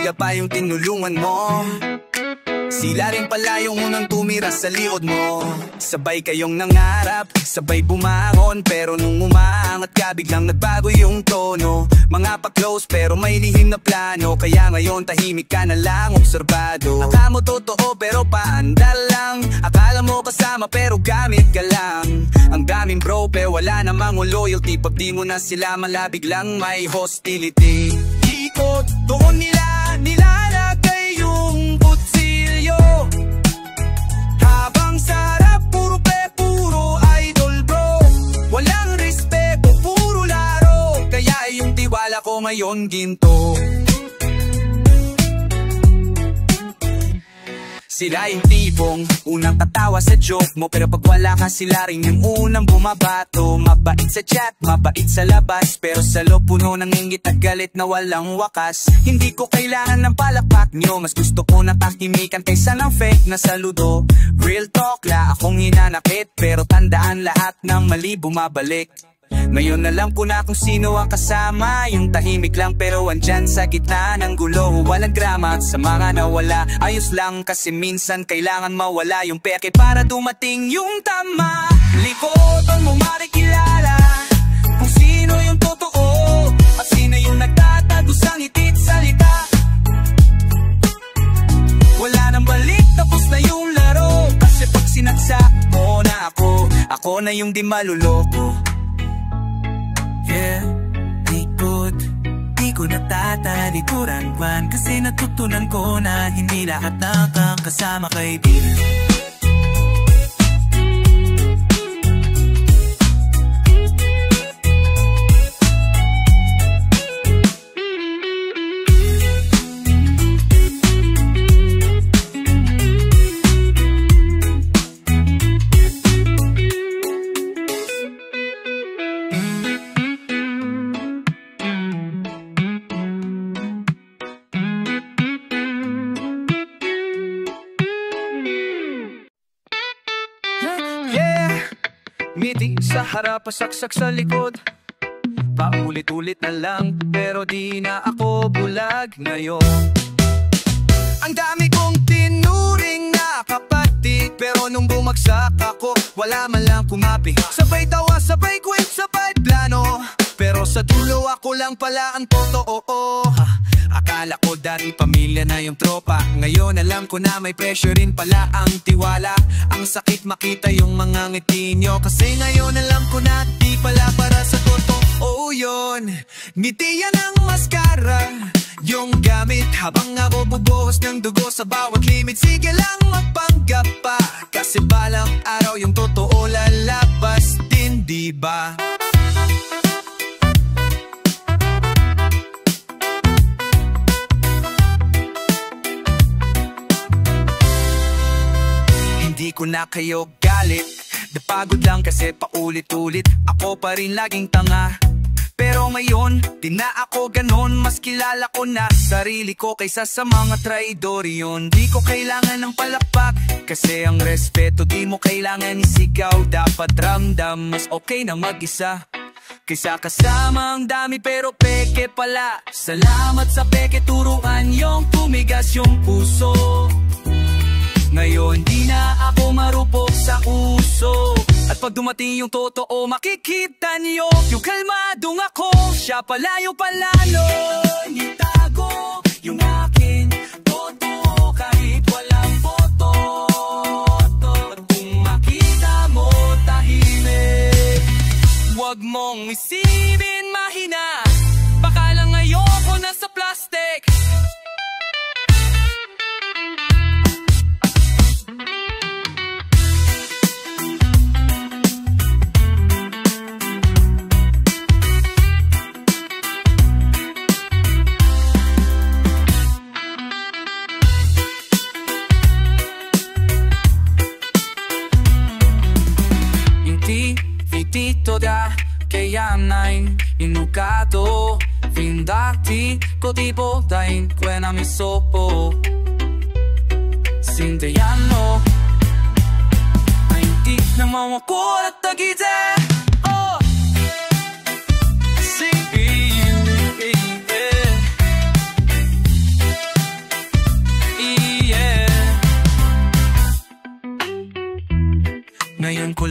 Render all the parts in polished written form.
sila pa yung tinulungan mo. Sila rin pala yung unang tumira sa likod mo. Sabay kayong nangarap, sabay bumangon, pero nung umaangat ka biglang nagbago yung tono. Mga pa-close pero may lihim na plano, kaya ngayon tahimik ka na lang obserbado. Akala mo totoo pero paandal lang, akala mo kasama pero gamit ka lang. Ang daming bro pero wala namang loyalty, pag di mo na sila malabig lang may hostility. Ikot doon nila nilalagay yung putsilyo, habang sarap puro puro idol bro. Walang respeto, puro laro, kaya yung tiwala ko ngayon ginto. Sila yung tipong unang tatawa sa joke mo, pero pag wala ka sila rin yung unang bumabato. Mabait sa chat, mabait sa labas, pero sa loob puno ng inggit at galit na walang wakas. Hindi ko kailangan ng palakpak nyo, mas gusto ko na tahimikan kaysa ng fake na saludo. Real talk, la akong hinanakit, pero tandaan lahat ng mali bumabalik. Ngayon alam ko na kung sino ang kasama, yung tahimik lang pero andyan sa gitna ng gulo. Walang drama sa mga nawala, ayos lang kasi minsan kailangan mawala yung peke para dumating yung tama. Likotan mo marikilala kung sino yung totoo at sino yung nagtatago sa ngitit salita. Wala nang balik, tapos na yung laro, kasi pag sinagsak mo na ako na yung di maluloko. Yeah, di ko natatalikuran man, kasi natutunan ko na hindi lahat ng kasama kaibigan. Ngiti sa harap, pasaksak sa likod, paulit-ulit na lang, pero di na ako bulag ngayon. Ang dami kong tinuring na kapatid, pero nung bumagsak ako, wala man lang kumapi. Sabay tawa, sabay kwent, sabay plano, pero sa dulo ako lang pala ang totoo. Akala ko dati pamilya na yung tropa, ngayon alam ko na may pressure rin pala ang tiwala. Ang sakit makita yung mga ngiti nyo, kasi ngayon alam ko na di pala para sa totoo yun. Ngiti yan ang maskara, yung gamit habang ako bubuhos ng dugo sa bawat limit. Sige lang magpanggap pa, kasi balang araw yung totoo lalabas din, di ba? Hindi ko na kayo galit, napagod lang kasi paulit-ulit ako pa rin laging tanga. Pero ngayon, di na ako ganon, mas kilala ko na sarili ko kaysa sa mga traidor yun. Di ko kailangan ng palakpak, kasi ang respeto di mo kailangan isigaw. Dapat ramdam, mas okay na mag-isa kaysa kasama ang dami pero peke pala. Salamat sa peke, turuan yung tumigas yung puso. Ngayon di na ako marupok sa uso, at pag dumating yung totoo makikita niyo yung kalmadong ako, siya pala yung palalo. Itago yung akin totoo kahit walang boto, at kung makita mo tahimik, huwag mong isipin mahina, baka lang ayoko na sa plastic. Tito da kaya nain inukato findati ko tipo dain quena mi sopo sinteyano ainti na mawakura tagite oh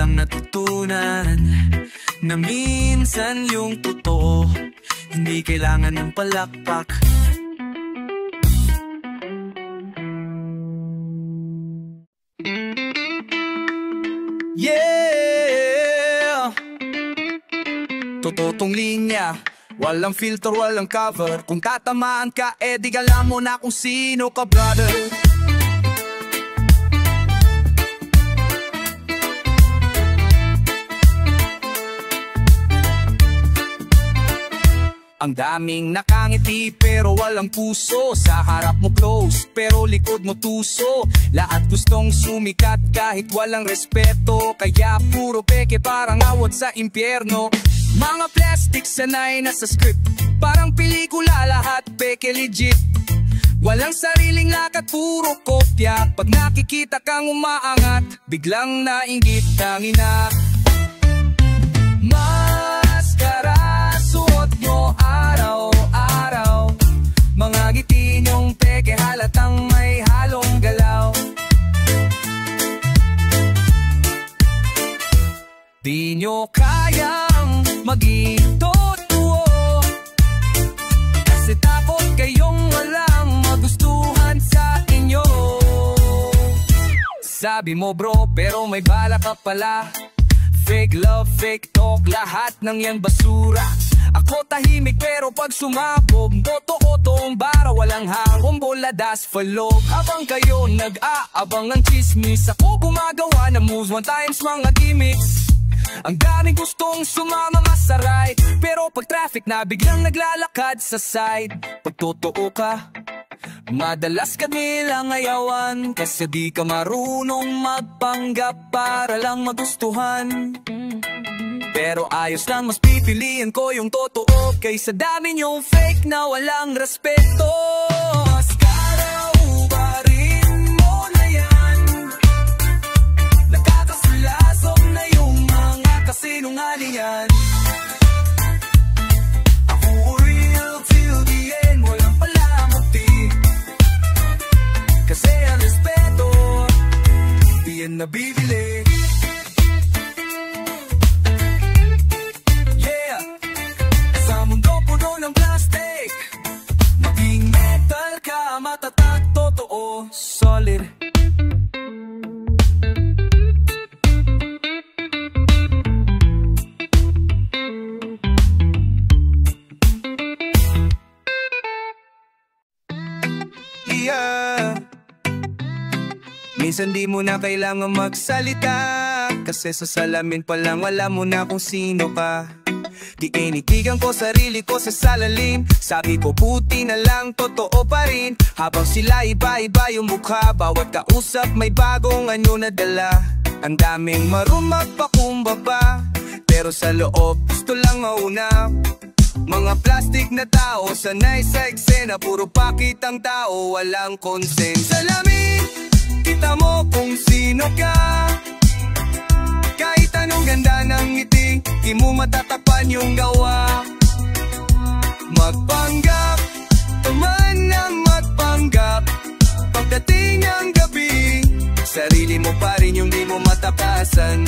lang natutunan na minsan yung totoo hindi kailangan ng palakpak. Yeah! Totoo tong linya, walang filter, walang cover. Kung tatamaan ka, di alam mo na kung sino ka, brother. Ang daming nakangiti pero walang puso. Sa harap mo close pero likod mo tuso. Lahat gustong sumikat kahit walang respeto. Kaya puro peke parang awat sa impyerno. Mga plastic sanay na sa script, parang pelikula lahat peke legit. Walang sariling lakat, puro kopya. Pag nakikita kang umaangat, biglang nainggit ang ina. Maskara suot nyo araw-araw, mga ngiti nyong peke halatang may halong galaw. Di nyo kayang maging totoo kasi takot kayong walang magustuhan sa inyo. Sabi mo bro pero may bala ka pala. Fake love, fake talk, lahat ng yan basura. Ako tahimik pero pag sumabog, totoo tong bara, walang hangong boladas falog. Habang kayo nag-aabang ng chismis, ako gumagawa ng moves, one times mga gimmicks. Ang daming gustong sumama nga sa ride, pero pag traffic na biglang naglalakad sa side. Pag totoo ka, madalas ka nilang ayawan kasi di ka marunong magpanggap para lang magustuhan. Pero ayos lang, mas pipiliin ko yung totoo kaysa dami yung fake na walang respeto. Mascara, ubarin mo na yan. Nakakasilasok na yung mga kasinungalingan. Ako real till the end, walang palamuti. Kasi ang respeto, di yan nabibili. Yeah, sa mundo puno ng plastic, maging metal ka, matatag, totoo, solid. Yeah, minsan di mo na kailangan magsalita kasi sa salamin pa lang alam mo na kung sino ka. Di initigan ko sarili ko sa salalim. Sabi ko puti na lang, totoo pa rin. Habang sila iba-iba yung mukha, bawat kausap may bagong anyo na dala. Ang daming marunong magpakumbaba, pero sa loob gusto lang mauna. Mga plastic na tao, sanay sa eksena, puro pakit ang tao, walang consent. Salamin, kita mo kung sino ka. Kahit anong ganda ng ngiti, di mo matatakpan yung gawa. Magpanggap, tuman na magpanggap. Pagdating ng gabi, sarili mo pa rin yung di mo matapasan.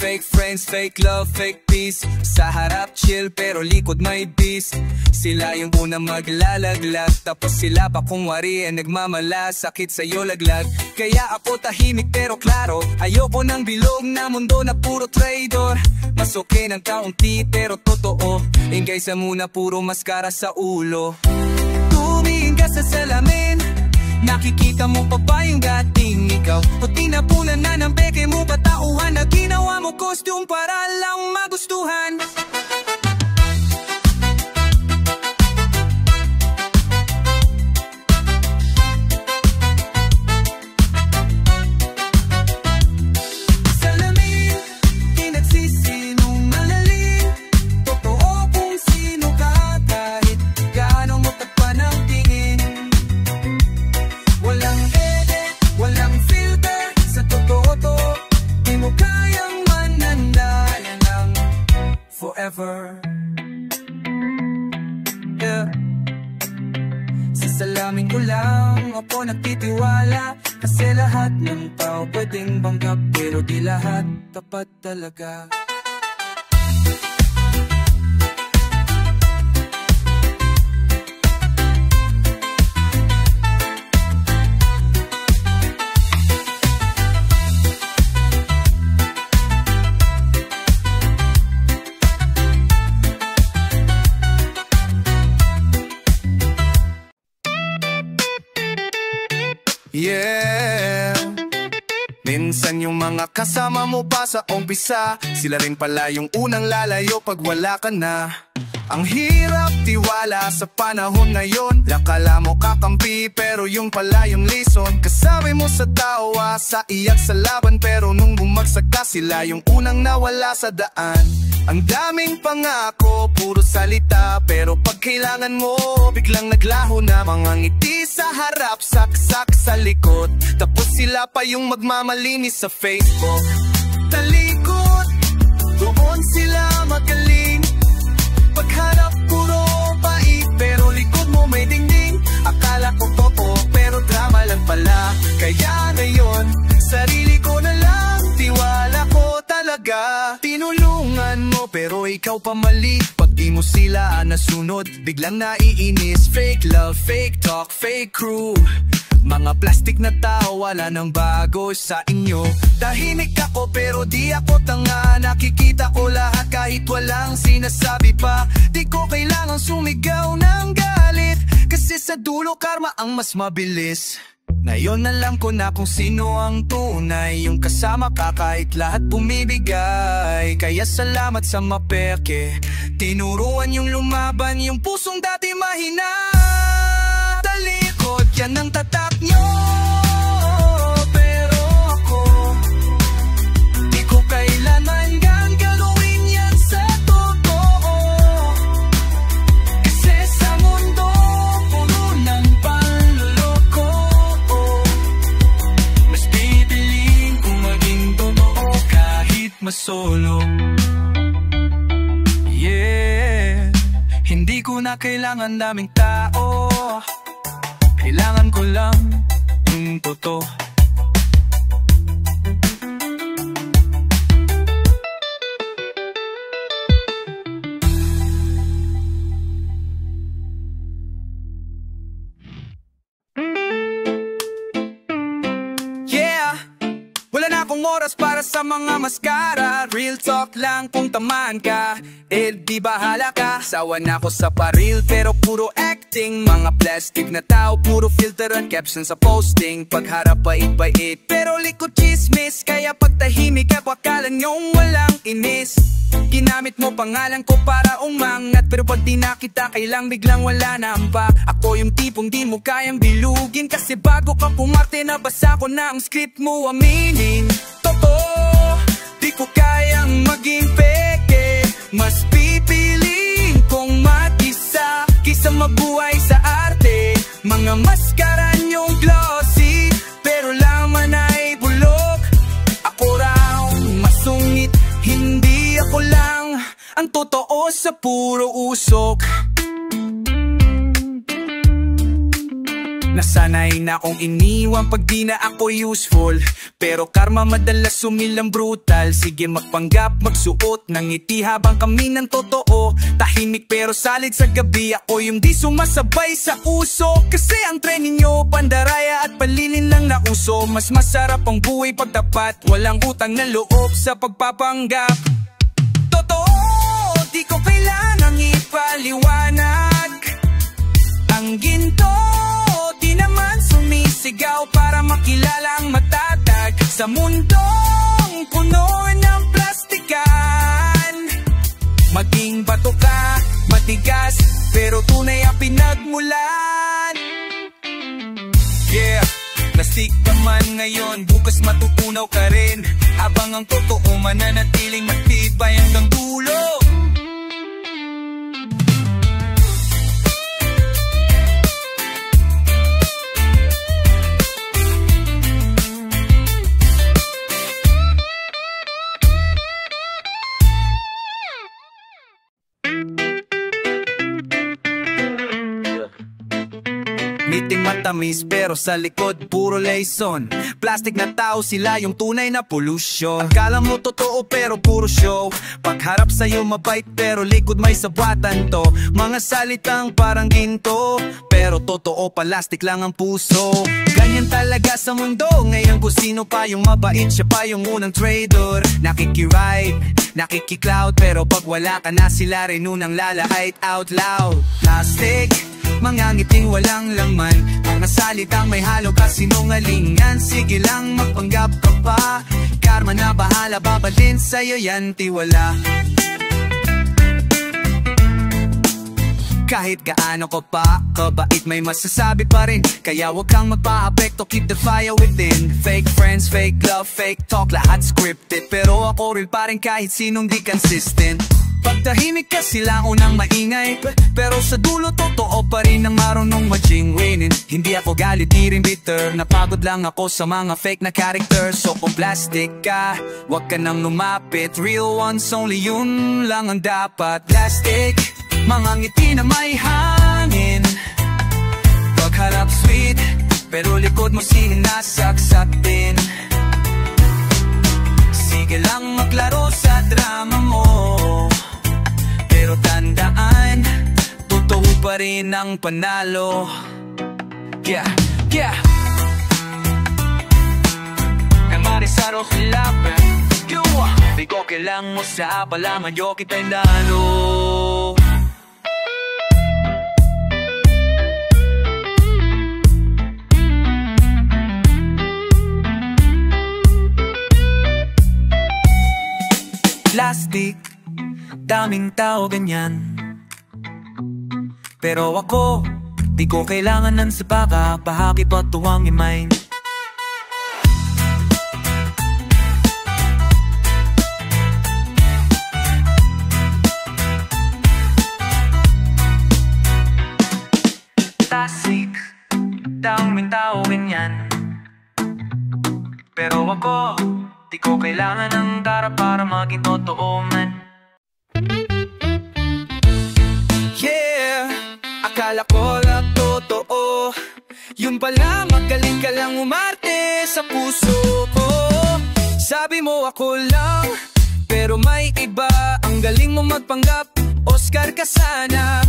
Fake friends, fake love, fake peace. Sa harap chill pero likod may beast. Sila yung unang maglalaglag, tapos sila pa kung wari nagmamalasakit sa'yo laglag. Kaya ako tahimik pero klaro, ayoko ng bilog na mundo na puro traidor. Mas okay ng kaunti pero totoo, ingay sa muna puro maskara sa ulo. Tumingin ka sa salamin, nakikita mo pa ba yung dating ikaw? O tinapunan na ng peke mo ba tauhan na ginawa mo costume para lang magustuhan? Salamin, di nagsisinungaling. Totoo kung sino ka kahit gaano mo takpan ang tingin. Walang edit, walang filter, sa totoo to, di mo kayang manandayan ng forever. Yeah. Sa damdamin ko lang ako nagtitiwala. Kasi lahat ng tao pwedeng banggap, pero di lahat tapat talaga. Yeah. Minsan yung mga kasama mo pa sa umpisa, sila rin pala yung unang lalayo pag wala ka na. Ang hirap tiwala sa panahon ngayon. Akala mo kakampi pero yung pala yung lison. Kasabay mo sa tawa, sa iyak sa laban, pero nung bumagsak ka sila yung unang nawala sa daan. Ang daming pangako, puro salita, pero pag kailangan mo, biglang naglaho na. Mga ngiti sa harap, saksak sa likod, tapos sila pa yung magmamalinis sa Facebook. Talikod, doon sila magaling. Pagharap puro pait, pero likod mo may dingding. Akala ko totoo, pero drama lang pala. Kaya ngayon, sarili ko na lang, tiwala ko talaga. Tinulungan mo pero ikaw pa mali. Pag di mo sila nasunod, biglang naiinis. Fake love, fake talk, fake crew. Mga plastic na tao, wala nang bago sa inyo. Tahimik ako pero di ako tanga. Nakikita ko lahat kahit walang sinasabi pa. Di ko kailangang sumigaw ng galit, kasi sa dulo karma ang mas mabilis. Ngayon alam ko na kung sino ang tunay, yung kasama ka kahit lahat bumibigay. Kaya salamat sa mapeke, tinuruan yung lumaban, yung pusong dati mahina. Talikod, yan ang tatak nyo, pero ako di ko kailanman gagawin yan sa totoo. Kasi sa mundo puro ng panloloko, mas pipiling kung maging totoo kahit masolo. Yeah, hindi ko na kailangan daming tao, kailangan ko lang yung totoo. Yeah, wala na akong oras para sa mga maskara. Real talk lang kung tamaan ka, di bahala ka. Sawa na ako sa paril pero puro acting. Mga plastic na tao, puro filter and caption sa posting. Pagharap bait-bait pero likod chismis. Kaya pag tahimik ako akala nyong walang inis. Ginamit mo pangalan ko para umangat, pero pag di nakita kailang biglang wala na ang pa. Ako yung tipong di mo kayang bilugin, kasi bago ka pumarte nabasa ko na ang script mo. Aminin, totoo, di ko kayang maging peke. Mas pipiliin kong mag-isa kaysa mabuhay sa arte. Mga maskara nyong glossy, pero laman ay bulok. Ako raw masungit, hindi ako lang ang totoo sa puro usok. Nasanay na akong iniwan pag di na ako useful, pero karma madalas sumilang brutal. Sige magpanggap, magsuot ng ngiti habang kami ng totoo. Tahimik pero salid sa gabi, ako yung di sumasabay sa uso. Kasi ang tren ninyo pandaraya at palilin lang na uso. Mas masarap ang buhay pag tapat, walang utang na loob sa pagpapanggap. Totoo, di ko kailangang ipaliwanag. Ang ginto di naman sumisigaw para makilala ang matatag. Sa mundong puno ng plastikan, maging bato ka, matigas, pero tunay ang pinagmulan. Yeah, plastic ka man ngayon, bukas matutunaw ka rin. Habang ang totoo mananatiling matibay hanggang dulo. ngiting matamis pero sa likod puro lason. Plastic na tao, sila yung tunay na pollution. Akala mo totoo pero puro show. Pagharap sa'yo mabait pero likod may sabatan to. Mga salitang parang ginto pero totoo, plastic lang ang puso. Ganyan talaga sa mundo ngayon, kung sino pa yung mabait, siya pa yung unang traitor. Nakikiride, nakikicloud, pero pag wala ka na sila rin unang lalait out loud. Plastic, mga ngiting walang laman, mga salitang may halo kasinungalingan. Sige lang magpanggap ka pa, karma na bahala, babalin sa'yo yan tiwala. Kahit gaano ka pa kabait, may masasabi pa rin, kaya wag kang magpa-apekto, keep the fire within. Fake friends, fake love, fake talk, lahat scripted, pero ako real pa rin kahit sinong di consistent. Pagtahimik ka sila unang maingay, pero sa dulo totoo pa rin ang marunong majingwinin. Hindi ako galit, di rin bitter, napagod lang ako sa mga fake na characters. So kung plastic ka, wag ka nang lumapit, real ones only, yun lang ang dapat. Plastic, mga ngiti na may hangin, pagharap sweet, pero likod mo sinasaksak din. Sige lang maglaro sa drama mo, pero tandaan, totoo pa rin ang panalo. Yeah, yeah. Emarisaro hilapan, di ko kailang mo sa palaman, yo kita'y nalo. Plastic, daming tao ganyan, pero ako, di ko kailangan ng sabaka, pahakip at tuwang imain. Plastic, daming tao ganyan, pero ako, di ko kailangan ng tara para maging totoo man. Yeah, akala ko lang totoo, yun pala magaling ka lang umarte sa puso ko. Sabi mo ako lang, pero may iba, ang galing mo magpanggap, Oscar ka sana.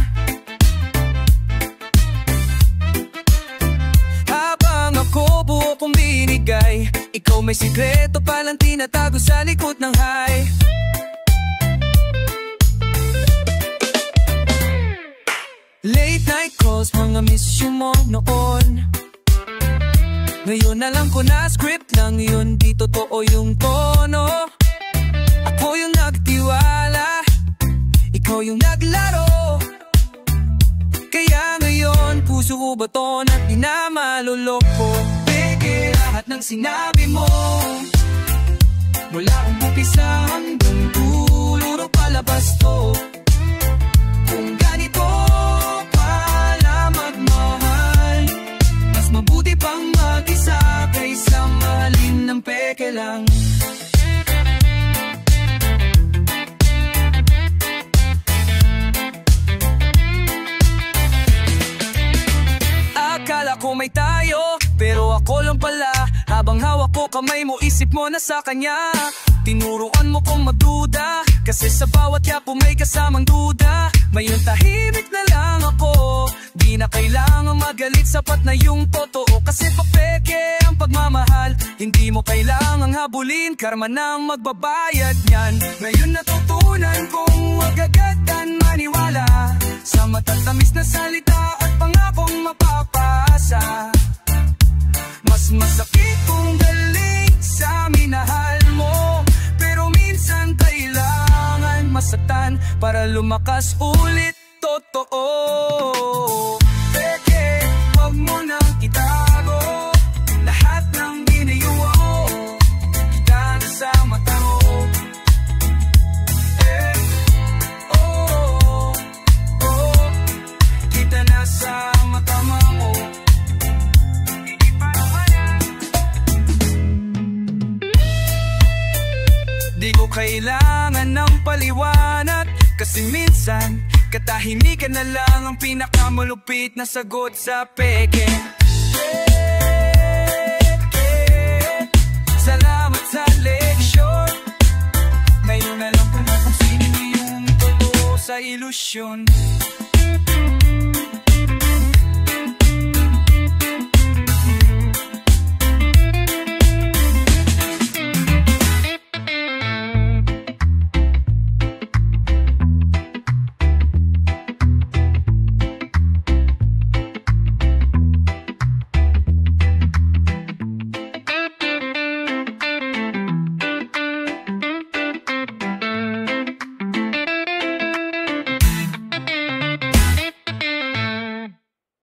Habang ako buo kong binigay, ikaw may sikreto palang tinatago sa likod ng high. Late night calls, mga miss you mo noon. Ngayon alam ko na script lang yun, di totoo yung tono. Ako yung nagtiwala, ikaw yung naglaro. Kaya ngayon puso ko baton at di na maluloko. Peke lahat ng sinabi mo, mula umpisa hanggang dulo, palabas to. Kung ganito pala magmahal, mas mabuti pang mag-isa kaysa mahalin ng peke lang. Akala ko may tayo, pero ako lang pala. Habang hawak ko kamay mo, isip mo na sa kanya. Tinuruan mo kong magduda, kasi sa bawat yapo may kasamang duda. Ngayon tahimik na lang ako, di na kailangan magalit, sapat na yung totoo. Kasi papeke ang pagmamahal, hindi mo kailangang habulin, karma nang magbabayad niyan. Ngayon natutunan kong wag agadan maniwala sa matatamis na salita at pangakong mapapasa. Mas masakit kung galing sa minahal mo, pero minsan kailangan masaktan para lumakas ulit. Totoo, peke, wag mo nang itago lahat ng ginawa mo, kita na sa mata mo. Kita na sa mata mo. Di ko kailangan ng paliwanag, kasi minsan Katahimikan na lang ang pinakamalupit na sagot sa peke. Salamat sa leksyon. Ngayon alam ko na kung sino yung totoo sa ilusyon.